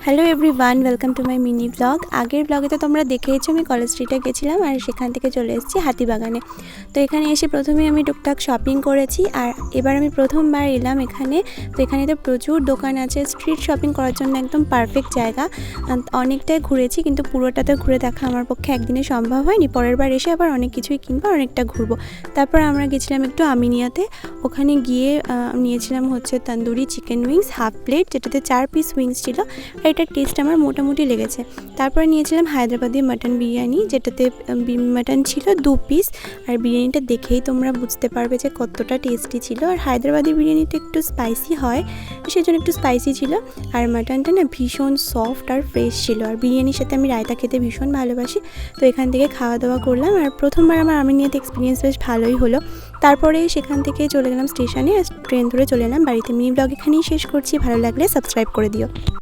Hello everyone, welcome to my mini blog. আগের ব্লগে তো তোমরা দেখেইছো আমি কলেজ স্ট্রিটে গেছিলাম আর সেখান থেকে চলে এসেছি হাতিবাগানে। তো এখানে এসে প্রথমে আমি টুকটাক শপিং করেছি আর এবার আমি প্রথমবার এলাম এখানে। তো এখানে তো প্রচুর দোকান আছে, স্ট্রিট শপিং করার জন্য একদম পারফেক্ট জায়গা। অনেকটাই ঘুরেছি কিন্তু পুরোটাতে ঘুরে দেখা আমার পক্ষে একদিনে সম্ভব হয়নি। পরের বার এসে আবার অনেক কিছুই কিনবো, অনেকটা ঘুরবো। তারপর আমরা গেছিলাম একটু আমিনিয়াতে। ওখানে গিয়ে নিয়েছিলাম হচ্ছে tandoori chicken wings half plate, যেটাতে 4 পিস উইংস ছিল। এটার টেস্ট আমার মোটামুটি লেগেছে। তারপরে নিয়েছিলাম হায়দ্রাবাদি মাটন বিরিয়ানি, যেটাতে মাটন ছিল 2 পিস। আর বিরিয়ানিটা দেখেই তোমরা বুঝতে পারবে যে কতটা টেস্টি ছিল। আর হায়দ্রাবাদি বিরিয়ানিটা একটু স্পাইসি হয়, সেজন্য একটু স্পাইসি ছিল। আর মাটনটা না ভীষণ সফট আর ফ্রেশ ছিল। আর বিরিয়ানির সাথে আমি রায়তা খেতে ভীষণ ভালোবাসি। তো এখান থেকে খাওয়া দাওয়া করলাম আর প্রথমবার আমার আমিনিয়াতে এক্সপিরিয়েন্স বেশ ভালোই হলো। তারপরে সেখান থেকে চলে গেলাম স্টেশনে আর ট্রেন ধরে চলে এলাম বাড়িতে। মিনি ব্লগ এখানেই শেষ করছি। ভালো লাগলে সাবস্ক্রাইব করে দিও।